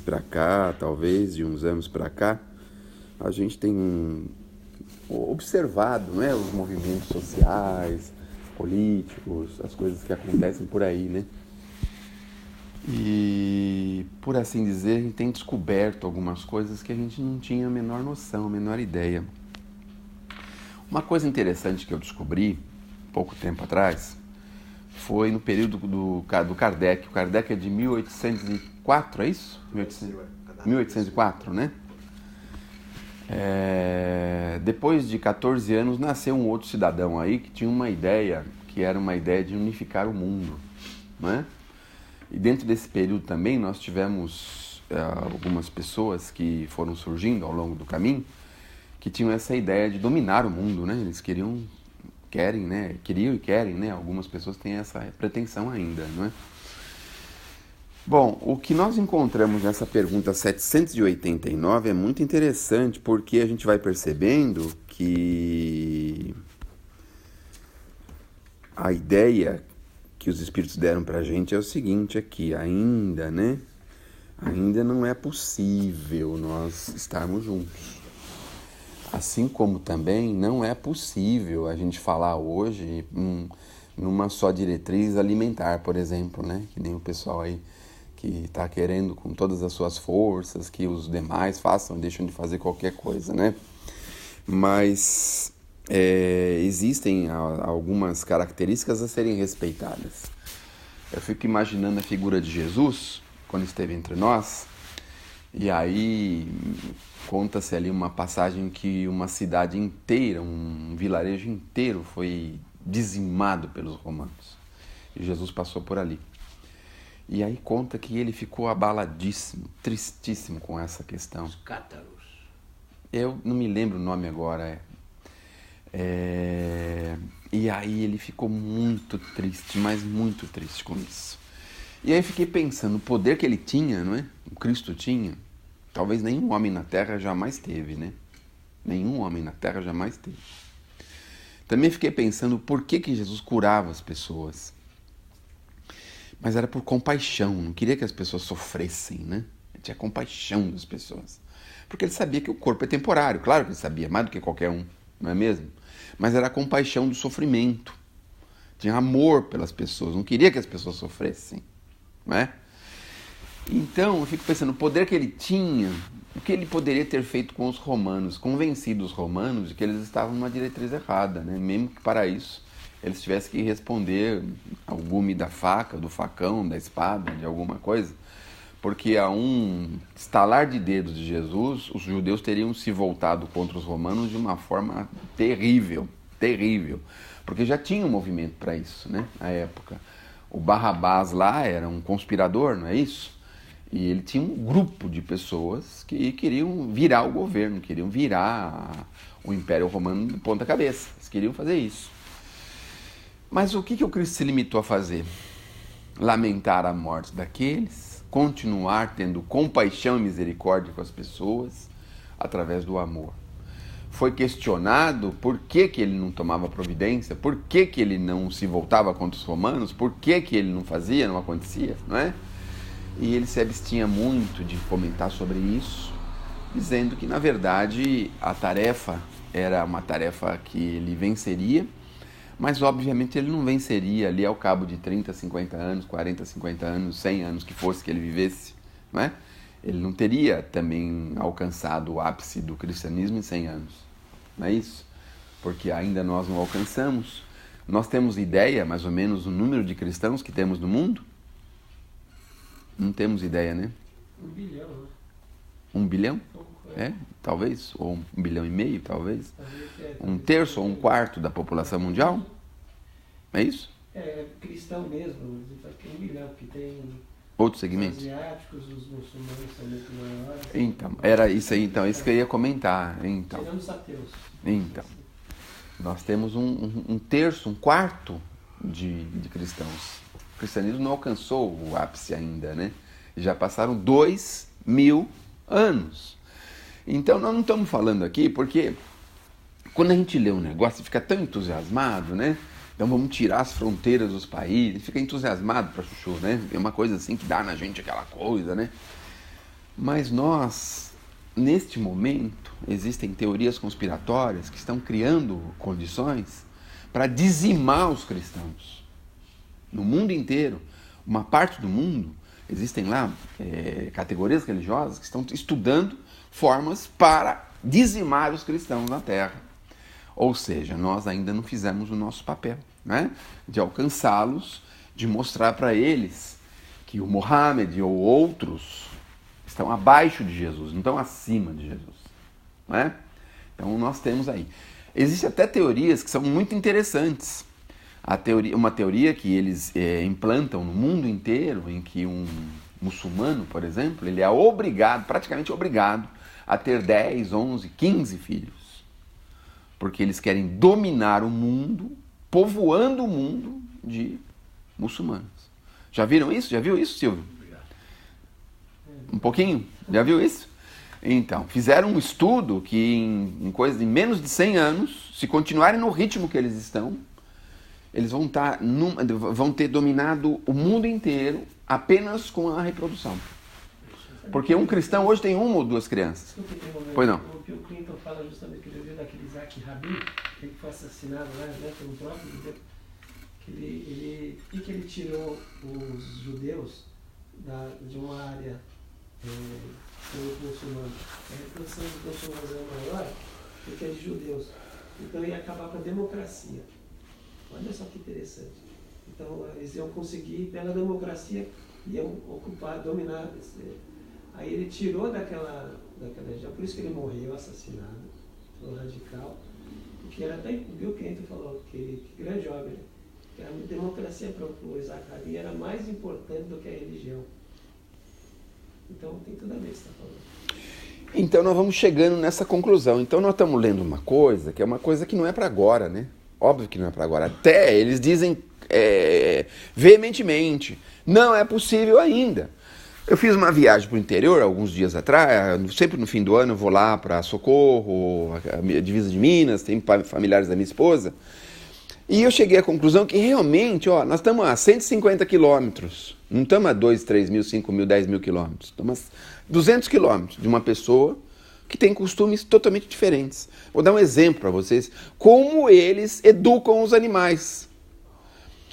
para cá, talvez de uns anos para cá, a gente tem observado, né, os movimentos sociais, políticos, as coisas que acontecem por aí, né? E, por assim dizer, a gente tem descoberto algumas coisas que a gente não tinha a menor noção, a menor ideia. Uma coisa interessante que eu descobri pouco tempo atrás foi no período do Kardec. O Kardec é de 1804, é isso? 1804, né? Depois de 14 anos nasceu um outro cidadão aí que tinha uma ideia, que era uma ideia de unificar o mundo, né? E dentro desse período também nós tivemos algumas pessoas que foram surgindo ao longo do caminho que tinham essa ideia de dominar o mundo, né? Eles queriam e querem, né? Algumas pessoas têm essa pretensão ainda, não é? Bom, o que nós encontramos nessa pergunta 789 é muito interessante porque a gente vai percebendo que a ideia que os espíritos deram para a gente é o seguinte aqui, ainda, né? Ainda não é possível nós estarmos juntos. Assim como também não é possível a gente falar hoje numa só diretriz alimentar, por exemplo, né? Que nem o pessoal aí que está querendo com todas as suas forças que os demais façam, deixam de fazer qualquer coisa, né? Mas existem algumas características a serem respeitadas. Eu fico imaginando a figura de Jesus, quando esteve entre nós, e aí conta-se ali uma passagem que uma cidade inteira, um vilarejo inteiro foi dizimado pelos romanos. E Jesus passou por ali. E aí conta que ele ficou abaladíssimo, tristíssimo com essa questão. Os cátaros. Eu não me lembro o nome agora. E aí ele ficou muito triste, mas muito triste com isso. E aí fiquei pensando, o poder que ele tinha, não é? O Cristo tinha, talvez nenhum homem na Terra jamais teve, né? Nenhum homem na Terra jamais teve. Também fiquei pensando por que Jesus curava as pessoas. Mas era por compaixão, não queria que as pessoas sofressem, né? Ele tinha compaixão das pessoas. Porque ele sabia que o corpo é temporário, claro que ele sabia, mais do que qualquer um, não é mesmo? Mas era a compaixão do sofrimento. Tinha amor pelas pessoas, não queria que as pessoas sofressem, não é? Então, eu fico pensando, o poder que ele tinha, o que ele poderia ter feito com os romanos, convencido os romanos de que eles estavam numa diretriz errada, né? Mesmo que para isso eles tivessem que responder ao gume da faca, do facão, da espada, de alguma coisa, porque a um estalar de dedos de Jesus, os judeus teriam se voltado contra os romanos de uma forma terrível, terrível, porque já tinha um movimento para isso, né, na época. O Barrabás lá era um conspirador, não é isso? E ele tinha um grupo de pessoas que queriam virar o governo, queriam virar o Império Romano de ponta cabeça, eles queriam fazer isso. Mas o que o Cristo se limitou a fazer? Lamentar a morte daqueles, continuar tendo compaixão e misericórdia com as pessoas através do amor. Foi questionado por que ele não tomava providência, por que ele não se voltava contra os romanos, por que ele não fazia, não acontecia, não é? E ele se abstinha muito de comentar sobre isso, dizendo que, na verdade, a tarefa era uma tarefa que ele venceria, mas, obviamente, ele não venceria ali ao cabo de 30, 50 anos, 40, 50 anos, 100 anos que fosse que ele vivesse, não é? Ele não teria também alcançado o ápice do cristianismo em 100 anos, não é isso? Porque ainda nós não alcançamos. Nós temos ideia, mais ou menos, do número de cristãos que temos no mundo? Não temos ideia, né? 1 bilhão, né? 1 bilhão? Talvez. Ou 1,5 bilhão, talvez. Um terço ou um quarto da população mundial? É isso? Cristão mesmo. Acho que 1 bilhão, porque tem outros segmentos. Os asiáticos, os muçulmanos são muito maiores. Então, era isso aí. Então, isso que eu ia comentar. Tirando os ateus. Então, nós temos um terço, um quarto de cristãos. O cristianismo não alcançou o ápice ainda, né? Já passaram 2000 anos. Então, nós não estamos falando aqui porque quando a gente lê um negócio e fica tão entusiasmado, né? Então vamos tirar as fronteiras dos países, fica entusiasmado para chuchu, né? É uma coisa assim que dá na gente aquela coisa, né? Mas nós, neste momento, existem teorias conspiratórias que estão criando condições para dizimar os cristãos. No mundo inteiro, uma parte do mundo, existem lá categorias religiosas que estão estudando formas para dizimar os cristãos na Terra. Ou seja, nós ainda não fizemos o nosso papel, né? De alcançá-los, de mostrar para eles que o Mohammed ou outros estão abaixo de Jesus, não estão acima de Jesus, né? Então nós temos aí. Existem até teorias que são muito interessantes. Uma teoria que eles implantam no mundo inteiro, em que um muçulmano, por exemplo, ele é obrigado, praticamente obrigado, a ter 10, 11, 15 filhos. Porque eles querem dominar o mundo, povoando o mundo de muçulmanos. Já viram isso? Já viu isso, Silvio? Um pouquinho? Já viu isso? Então, fizeram um estudo que em coisa de menos de 100 anos, se continuarem no ritmo que eles estão, eles vão ter dominado o mundo inteiro apenas com a reprodução. Porque um cristão hoje tem uma ou duas crianças. Pois não. O Bill Clinton fala justamente que ele viu daquele Isaac Rabin, que ele foi assassinado lá, né, pelo próprio judeu, que ele tirou os judeus de uma área muçulmana. A reprodução dos muçulmanos é maior do que a de judeus. Então ia acabar com a democracia. Olha só que interessante. Então eles iam conseguir, pela democracia, iam ocupar, dominar. Aí ele tirou daquela região, por isso que ele morreu assassinado, foi radical. Porque era até o Bill Clinton falou, que grande homem, que a democracia para o Isaac Rabin era mais importante do que a religião. Então tem tudo a ver o que você está falando. Então nós vamos chegando nessa conclusão. Então nós estamos lendo uma coisa que é uma coisa que não é para agora, né? Óbvio que não é para agora. Até eles dizem veementemente, não é possível ainda. Eu fiz uma viagem para o interior alguns dias atrás, sempre no fim do ano eu vou lá para Socorro, a divisa de Minas, tem familiares da minha esposa, e eu cheguei à conclusão que realmente, nós estamos a 150 quilômetros, não estamos a 2, 3 mil, 5 mil, 10 mil quilômetros, estamos a 200 quilômetros de uma pessoa que tem costumes totalmente diferentes. Vou dar um exemplo para vocês, como eles educam os animais.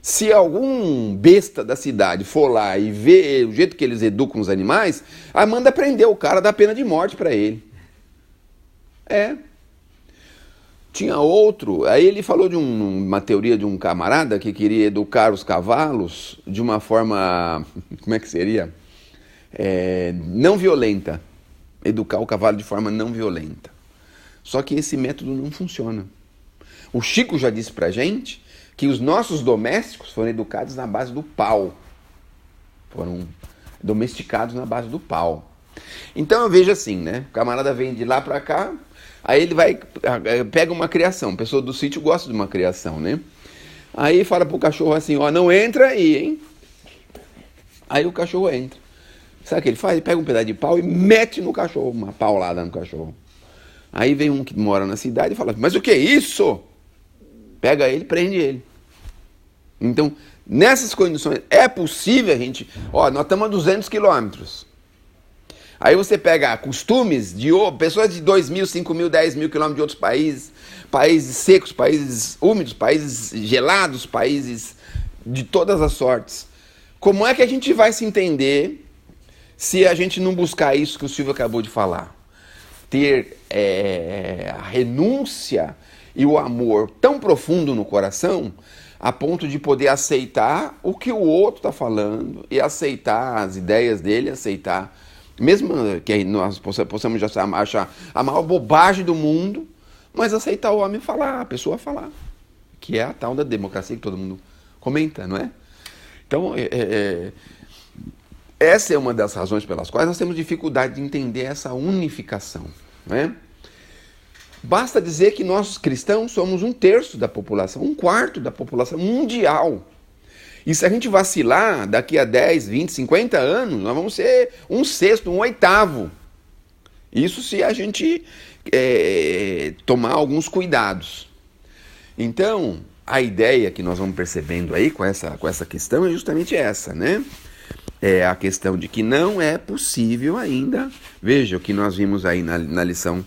Se algum besta da cidade for lá e ver o jeito que eles educam os animais, manda prender o cara, dá pena de morte para ele. Tinha outro, aí ele falou de uma teoria de um camarada que queria educar os cavalos de uma forma, como é que seria? Não violenta. Educar o cavalo de forma não violenta. Só que esse método não funciona. O Chico já disse pra gente que os nossos domésticos foram educados na base do pau. Foram domesticados na base do pau. Então eu vejo assim, né? O camarada vem de lá pra cá, aí ele pega uma criação. A pessoa do sítio gosta de uma criação, né? Aí fala pro cachorro assim, não entra aí, hein? Aí o cachorro entra. Sabe o que ele faz? Ele pega um pedaço de pau e mete no cachorro, uma paulada no cachorro. Aí vem um que mora na cidade e fala, mas o que é isso? Pega ele, prende ele. Então, nessas condições, é possível a gente... nós estamos a 200 quilômetros. Aí você pega costumes de pessoas de 2 mil, 5 mil, 10 mil quilômetros de outros países, países secos, países úmidos, países gelados, países de todas as sortes. Como é que a gente vai se entender se a gente não buscar isso que o Silvio acabou de falar? Ter a renúncia e o amor tão profundo no coração, a ponto de poder aceitar o que o outro está falando e aceitar as ideias dele, aceitar, mesmo que nós possamos já achar a maior bobagem do mundo, mas aceitar o homem falar, a pessoa falar, que é a tal da democracia que todo mundo comenta, não é? Então, essa é uma das razões pelas quais nós temos dificuldade de entender essa unificação, não é? Basta dizer que nós cristãos somos 1/3 da população, 1/4 da população mundial. E se a gente vacilar, daqui a 10, 20, 50 anos, nós vamos ser 1/6, 1/8. Isso se a gente tomar alguns cuidados. Então, a ideia que nós vamos percebendo aí com essa questão é justamente essa, né? é a questão de que não é possível ainda. Veja o que nós vimos aí na lição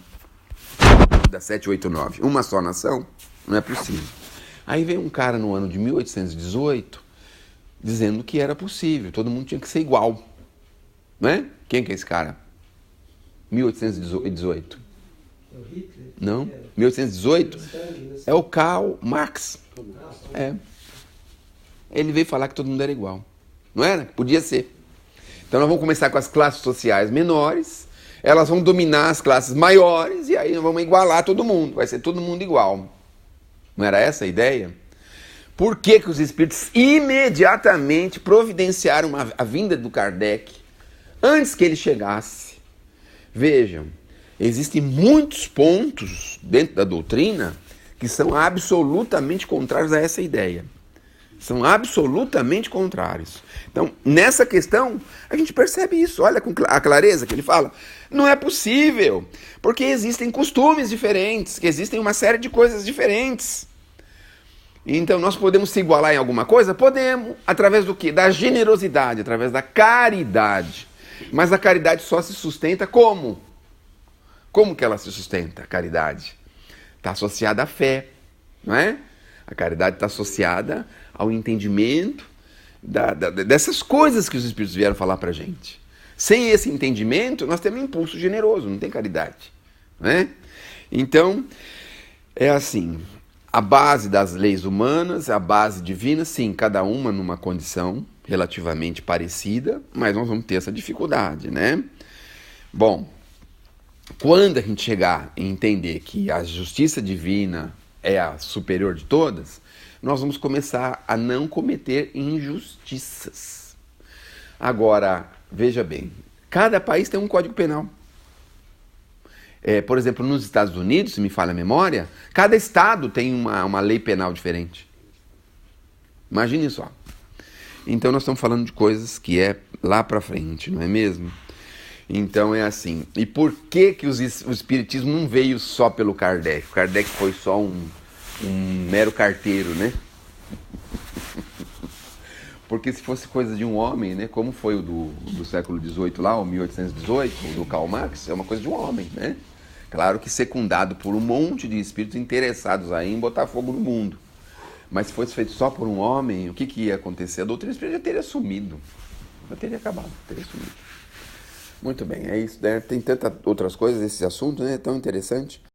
da 789. Uma só nação não é possível. Aí veio um cara no ano de 1818 dizendo que era possível, todo mundo tinha que ser igual. Não é? Quem que é esse cara? 1818. É o Hitler? Não? 1818 é o Karl Marx. É. Ele veio falar que todo mundo era igual. Não era? Podia ser. Então nós vamos começar com as classes sociais menores, elas vão dominar as classes maiores e aí nós vamos igualar todo mundo. Vai ser todo mundo igual. Não era essa a ideia? Por que que os espíritos imediatamente providenciaram a vinda do Kardec antes que ele chegasse? Vejam, existem muitos pontos dentro da doutrina que são absolutamente contrários a essa ideia. São absolutamente contrários. Então, nessa questão, a gente percebe isso. Olha com a clareza que ele fala. Não é possível, porque existem costumes diferentes, que existem uma série de coisas diferentes. Então, nós podemos se igualar em alguma coisa? Podemos. Através do quê? Da generosidade, através da caridade. Mas a caridade só se sustenta como? Como que ela se sustenta, a caridade? Está associada à fé, não é? A caridade está associada ao entendimento dessas coisas que os Espíritos vieram falar para a gente. Sem esse entendimento, nós temos um impulso generoso, não tem caridade. Não é? Então, é assim, a base das leis humanas, a base divina, sim, cada uma numa condição relativamente parecida, mas nós vamos ter essa dificuldade, né? Bom, quando a gente chegar e entender que a justiça divina é a superior de todas, nós vamos começar a não cometer injustiças. Agora, veja bem, cada país tem um código penal. Por exemplo, nos Estados Unidos, se me falha a memória, cada estado tem uma lei penal diferente. Imagine só. Então nós estamos falando de coisas que é lá para frente, não é mesmo? Então é assim. E por que que o espiritismo não veio só pelo Kardec? O Kardec foi só um mero carteiro, né? Porque se fosse coisa de um homem, né? Como foi o do século XVIII lá, o 1818, o do Karl Marx, é uma coisa de um homem, né? Claro que secundado por um monte de espíritos interessados aí em botar fogo no mundo. Mas se fosse feito só por um homem, o que ia acontecer? A doutrina espírita já teria sumido. Já teria acabado, teria sumido. Muito bem, é isso, né? Tem tantas outras coisas, esse assunto, né? É tão interessante.